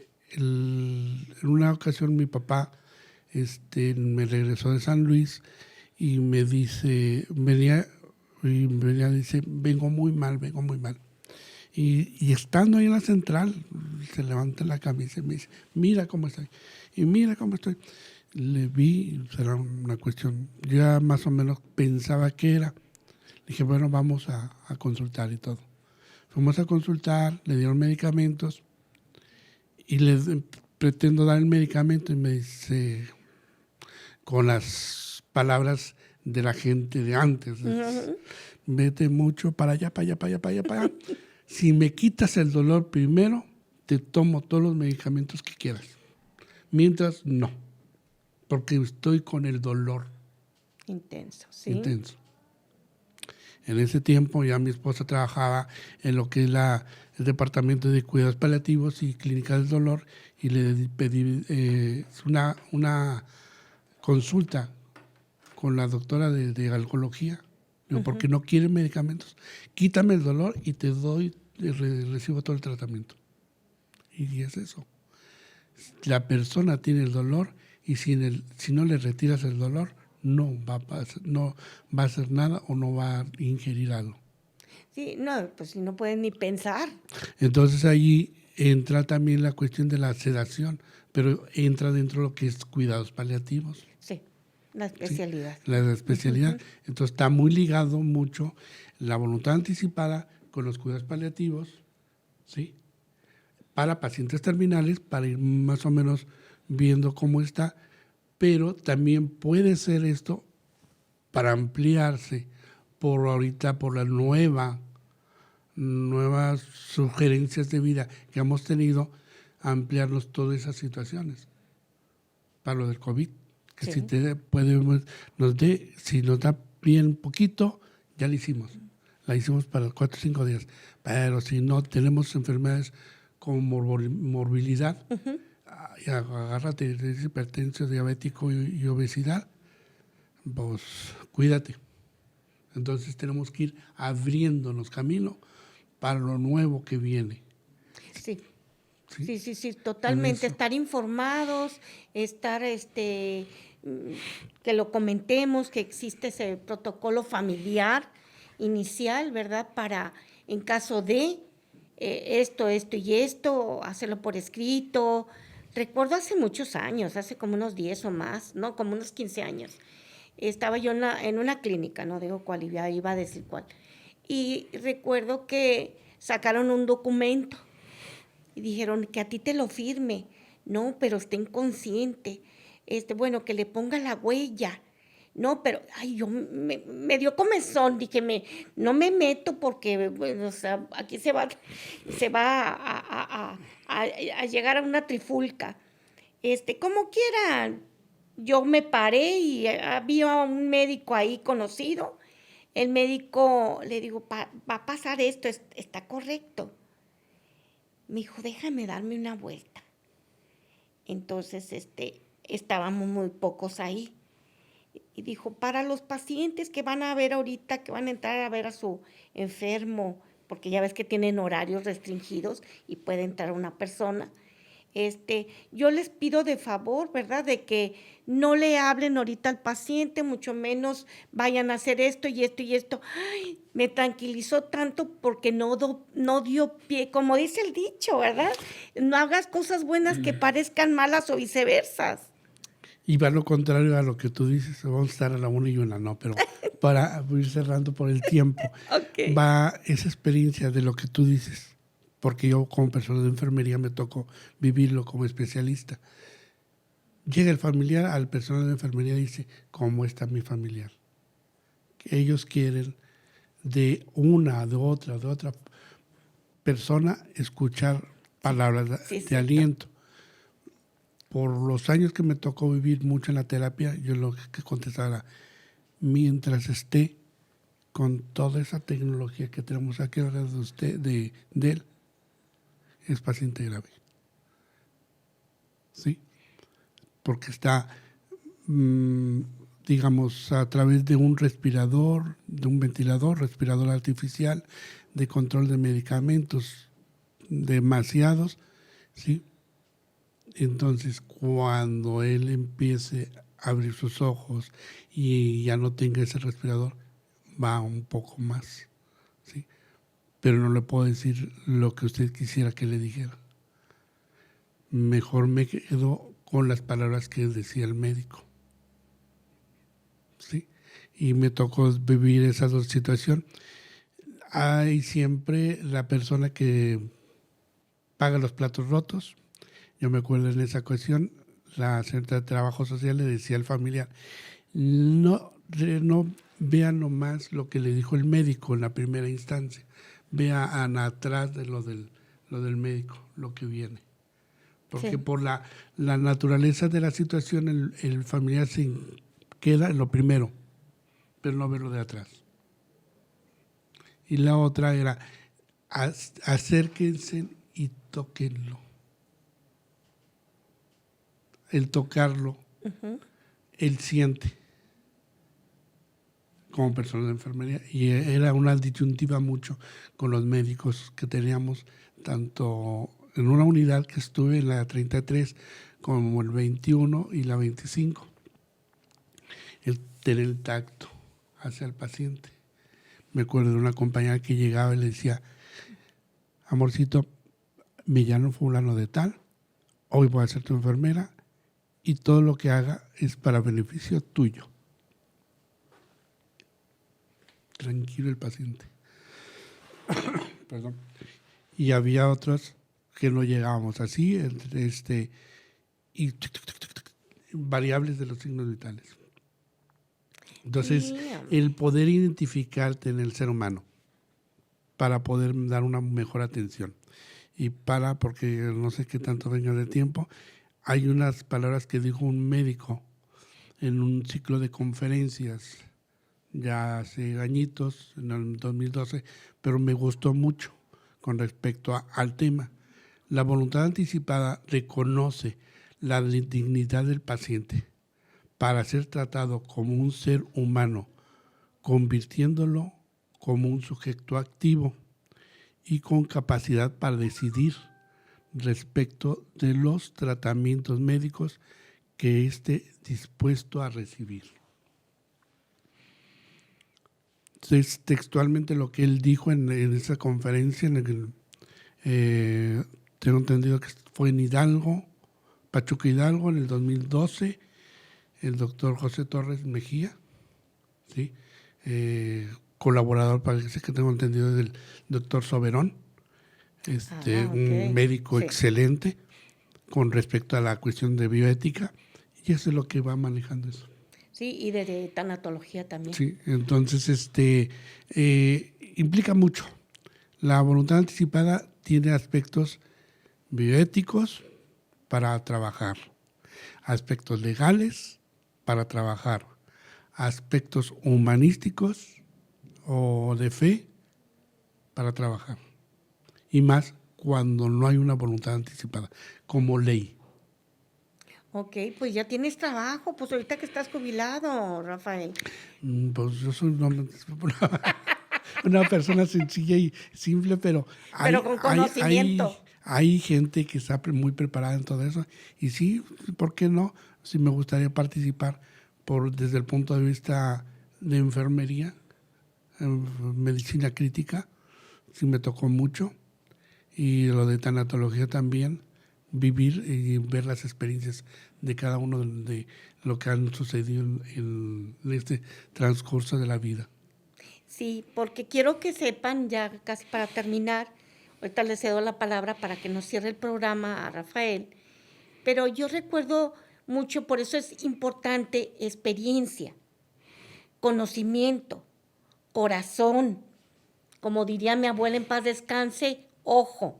S2: una ocasión mi papá me regresó de San Luis y me dice, dice, vengo muy mal. Y estando ahí en la central, se levanta la camisa y me dice, mira cómo estoy. Y mira cómo estoy. Le vi, será una cuestión, ya más o menos pensaba que era. Dije, bueno, vamos a consultar y todo. Fuimos a consultar, le dieron medicamentos y le pretendo dar el medicamento y me dice, con las palabras de la gente de antes, vete mucho para allá. Si me quitas el dolor primero, te tomo todos los medicamentos que quieras. Mientras, no, porque estoy con el dolor.
S1: Intenso, ¿sí?
S2: Intenso. En ese tiempo ya mi esposa trabajaba en lo que es el Departamento de Cuidados Paliativos y Clínica del Dolor y le pedí una consulta con la doctora de alcohología. Digo, porque no quiere medicamentos. Quítame el dolor y te doy, recibo todo el tratamiento. Y es eso. La persona tiene el dolor y si no le retiras el dolor, no va a hacer nada o no va a ingerir algo.
S1: Sí, no, pues no pueden ni pensar.
S2: Entonces ahí entra también la cuestión de la sedación, pero entra dentro de lo que es cuidados paliativos.
S1: Sí, la especialidad.
S2: Sí, la especialidad. Entonces está muy ligado mucho la voluntad anticipada con los cuidados paliativos, ¿sí? Para pacientes terminales, para ir más o menos viendo cómo está, pero también puede ser esto para ampliarse por las nuevas sugerencias de vida que hemos tenido, ampliarnos todas esas situaciones. Para lo del COVID, que sí. Si nos da bien poquito, ya lo hicimos. la hicimos para 4 o 5 días. Pero si no tenemos enfermedades con morbilidad, agárrate, es hipertenso, diabético y obesidad, pues cuídate. Entonces tenemos que ir abriéndonos camino para lo nuevo que viene.
S1: Sí. Sí, totalmente. Estar informados, estar, que lo comentemos, que existe ese protocolo familiar inicial, ¿verdad? Para, en caso de esto y esto, hacerlo por escrito. Recuerdo hace muchos años, hace como unos 10 o más, ¿no? Como unos 15 años. Estaba yo en una clínica, no digo cuál, iba a decir cuál. Y recuerdo que sacaron un documento y dijeron que a ti te lo firme. No, pero está inconsciente. Bueno, que le ponga la huella. No, pero, ay, yo me dio comezón. Dije, no me meto porque, bueno, o sea, aquí se va a llegar a una trifulca. Como quiera, yo me paré y había un médico ahí conocido. El médico le digo, va a pasar esto, está correcto. Me dijo, déjame darme una vuelta. Entonces, estábamos muy pocos ahí. Y dijo, para los pacientes que van a ver ahorita, que van a entrar a ver a su enfermo, porque ya ves que tienen horarios restringidos y puede entrar una persona, yo les pido de favor, ¿verdad?, de que no le hablen ahorita al paciente, mucho menos vayan a hacer esto y esto y esto. Ay, me tranquilizó tanto porque no dio pie, como dice el dicho, ¿verdad? No hagas cosas buenas que parezcan malas o viceversa.
S2: Y va lo contrario a lo que tú dices, vamos a estar a la una y una, no, pero para ir cerrando por el tiempo,
S1: Okay.
S2: Va esa experiencia de lo que tú dices, porque yo como persona de enfermería me tocó vivirlo como especialista. Llega el familiar al personal de enfermería y dice, ¿cómo está mi familiar? Ellos quieren de otra persona escuchar palabras de aliento. Por los años que me tocó vivir mucho en la terapia, yo lo que contestaba era, mientras esté con toda esa tecnología que tenemos aquí alrededor de usted, de él, es paciente grave. ¿Sí? Porque está, digamos, a través de un respirador, de un ventilador, respirador artificial, de control de medicamentos demasiados, ¿sí? Entonces, cuando él empiece a abrir sus ojos y ya no tenga ese respirador, va un poco más, ¿sí? Pero no le puedo decir lo que usted quisiera que le dijera. Mejor me quedo con las palabras que decía el médico, ¿sí? Y me tocó vivir esa situación. Hay siempre la persona que paga los platos rotos. Yo me acuerdo en esa ocasión, la Secretaría de Trabajo Social le decía al familiar, no vean nomás lo que le dijo el médico en la primera instancia, vean atrás de lo del médico, lo que viene. Porque sí, por la naturaleza de la situación, el familiar se queda en lo primero, pero no ve lo de atrás. Y la otra era, acérquense y tóquenlo. El tocarlo, él siente como persona de enfermería, y era una disyuntiva mucho con los médicos que teníamos, tanto en una unidad que estuve en la 33 como el 21 y la 25, el tener el tacto hacia el paciente. Me acuerdo de una compañera que llegaba y le decía, amorcito, me llamo fulano de tal, hoy voy a ser tu enfermera, y todo lo que haga es para beneficio tuyo. Tranquilo el paciente. Perdón. Y había otros que no llegábamos así, y variables de los signos vitales. Entonces, el poder identificarte en el ser humano para poder dar una mejor atención. Y porque no sé qué tanto venga de tiempo, hay unas palabras que dijo un médico en un ciclo de conferencias ya hace añitos, en el 2012, pero me gustó mucho con respecto al tema. La voluntad anticipada reconoce la dignidad del paciente para ser tratado como un ser humano, convirtiéndolo como un sujeto activo y con capacidad para decidir respecto de los tratamientos médicos que esté dispuesto a recibir. Es textualmente lo que él dijo en esa conferencia, tengo entendido que fue en Hidalgo, Pachuca Hidalgo, en el 2012, el doctor José Torres Mejía, ¿sí? Colaborador, parece que tengo entendido, del doctor Soberón,
S1: Okay.
S2: un médico excelente con respecto a la cuestión de bioética, y eso es lo que va manejando eso.
S1: Sí, y de tanatología también.
S2: Sí, entonces implica mucho. La voluntad anticipada tiene aspectos bioéticos para trabajar, aspectos legales para trabajar, aspectos humanísticos o de fe para trabajar, y más cuando no hay una voluntad anticipada, como ley.
S1: Ok, pues ya tienes trabajo, pues ahorita que estás jubilado, Rafael.
S2: Pues yo soy una persona sencilla y simple, pero
S1: Pero con conocimiento.
S2: hay gente que está muy preparada en todo eso. Y sí, ¿por qué no? Sí me gustaría participar desde el punto de vista de enfermería, medicina crítica, sí me tocó mucho. Y lo de tanatología también, vivir y ver las experiencias de cada uno de lo que han sucedido en este transcurso de la vida.
S1: Sí, porque quiero que sepan, ya casi para terminar, ahorita le cedo la palabra para que nos cierre el programa a Rafael, pero yo recuerdo mucho, por eso es importante experiencia, conocimiento, corazón, como diría mi abuela en paz descanse, ojo.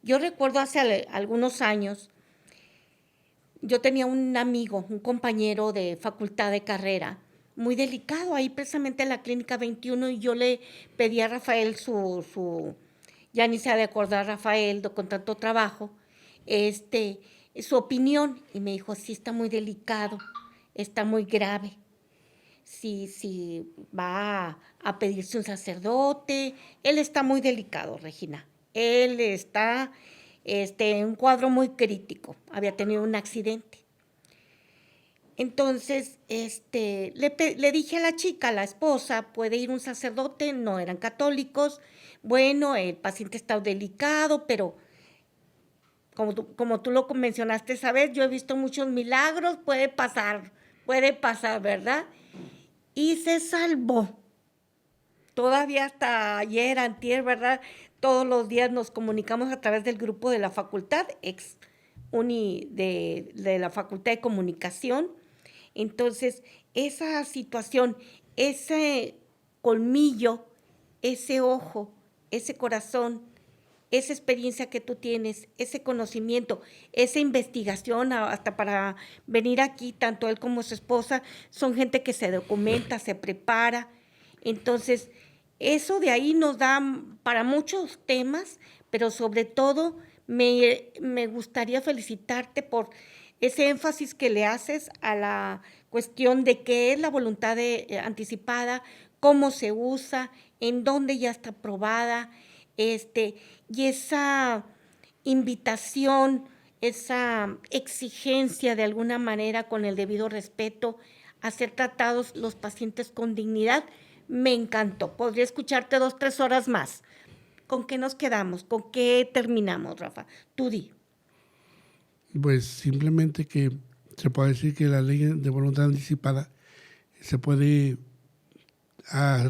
S1: Yo recuerdo hace algunos años, yo tenía un amigo, un compañero de facultad de carrera, muy delicado, ahí precisamente en la Clínica 21, y yo le pedí a Rafael ya ni se ha de acordar Rafael con tanto trabajo, su opinión, y me dijo, sí, está muy delicado, está muy grave. Si va a pedirse un sacerdote, él está muy delicado, Regina. Él está en un cuadro muy crítico, había tenido un accidente. Entonces, le dije a la chica, a la esposa, ¿puede ir un sacerdote? No eran católicos. Bueno, el paciente está delicado, pero como tú lo mencionaste, ¿sabes? Yo he visto muchos milagros, puede pasar, ¿verdad? Y se salvó. Todavía hasta ayer, antier, ¿verdad? Todos los días nos comunicamos a través del grupo de la facultad, de la Facultad de Comunicación. Entonces, esa situación, ese colmillo, ese ojo, ese corazón, esa experiencia que tú tienes, ese conocimiento, esa investigación, hasta para venir aquí, tanto él como su esposa, son gente que se documenta, se prepara. Entonces, eso de ahí nos da para muchos temas, pero sobre todo me gustaría felicitarte por ese énfasis que le haces a la cuestión de qué es la voluntad anticipada, cómo se usa, en dónde ya está aprobada, y esa invitación, esa exigencia de alguna manera con el debido respeto a ser tratados los pacientes con dignidad, me encantó. Podría escucharte 2, 3 horas más. ¿Con qué nos quedamos? ¿Con qué terminamos, Rafa? Tú di.
S2: Pues simplemente que se puede decir que la ley de voluntad anticipada se puede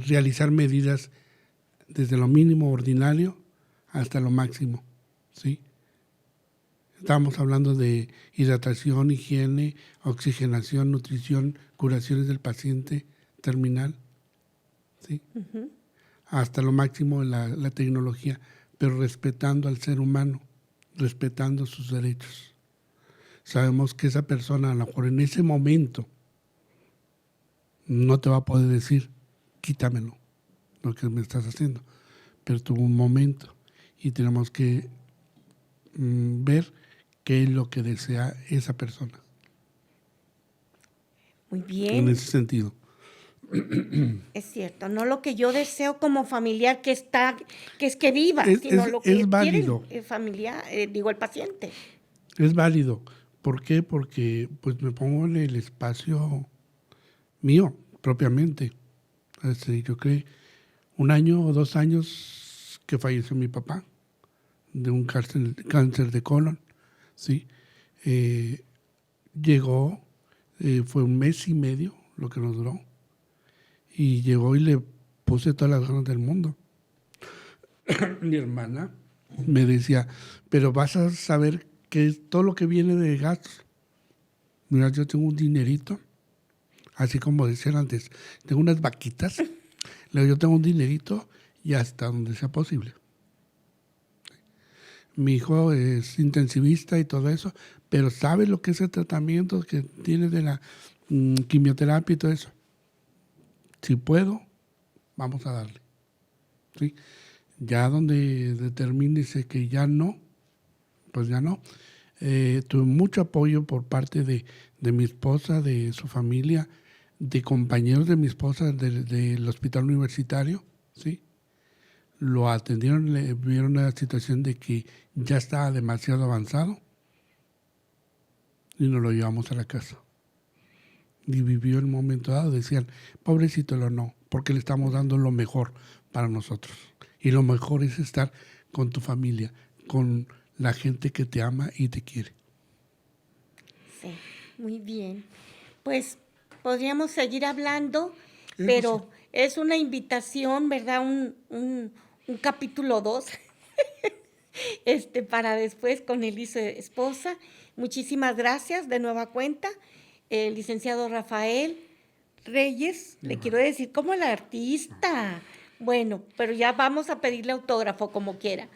S2: realizar medidas desde lo mínimo ordinario hasta lo máximo, ¿sí? Estamos hablando de hidratación, higiene, oxigenación, nutrición, curaciones del paciente terminal, ¿sí? Uh-huh. Hasta lo máximo la tecnología, pero respetando al ser humano, respetando sus derechos. Sabemos que esa persona, a lo mejor en ese momento, no te va a poder decir quítamelo, lo que me estás haciendo. Pero tuvo un momento y tenemos que ver qué es lo que desea esa persona.
S1: Muy bien.
S2: En ese sentido.
S1: Es cierto, no lo que yo deseo como familiar que viva, sino lo que
S2: es válido.
S1: quiere el familiar, el paciente.
S2: Es válido. ¿Por qué? Porque pues me pongo en el espacio mío, propiamente. Yo creo 1 año o 2 años que falleció mi papá de un cáncer de colon, ¿sí? Llegó, fue 1 mes y medio lo que nos duró, y llegó y le puse todas las ganas del mundo. Mi hermana me decía, pero vas a saber que es todo lo que viene de gastos. Mira, yo tengo un dinerito, así como decían antes, tengo unas vaquitas, yo tengo un dinerito y hasta donde sea posible. Mi hijo es intensivista y todo eso, pero sabe lo que es el tratamiento que tiene de la quimioterapia y todo eso. Si puedo, vamos a darle. ¿Sí? Ya donde determínese que ya no, pues ya no. Tuve mucho apoyo por parte de mi esposa, de su familia, de compañeros de mi esposa del hospital universitario, ¿sí? Lo atendieron, le vieron la situación de que ya estaba demasiado avanzado y nos lo llevamos a la casa. Y vivió el momento dado, decían, pobrecito no, porque le estamos dando lo mejor para nosotros. Y lo mejor es estar con tu familia, con la gente que te ama y te quiere.
S1: Sí, muy bien. Pues podríamos seguir hablando, pero sí, es una invitación, ¿verdad? Un capítulo 2 para después con el hijo de esposa. Muchísimas gracias de nueva cuenta. El licenciado Rafael Reyes, le quiero decir como el artista. Bueno, pero ya vamos a pedirle autógrafo como quiera.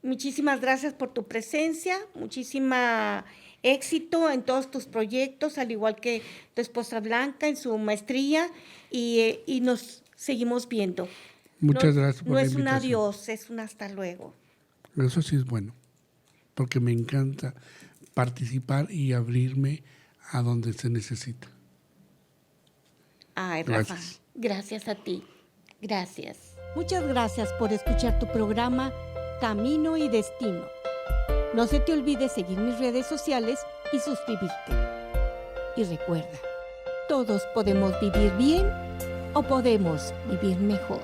S1: Muchísimas gracias por tu presencia, muchísima éxito en todos tus proyectos, al igual que tu esposa Blanca en su maestría, y nos seguimos viendo.
S2: Muchas gracias por la invitación.
S1: No es un adiós, es un hasta luego.
S2: Eso sí es bueno, porque me encanta participar y abrirme a donde se necesita.
S1: Ay, Rafa, gracias a ti. Gracias. Muchas gracias por escuchar tu programa Camino y Destino. No se te olvide seguir mis redes sociales y suscribirte. Y recuerda, todos podemos vivir bien o podemos vivir mejor.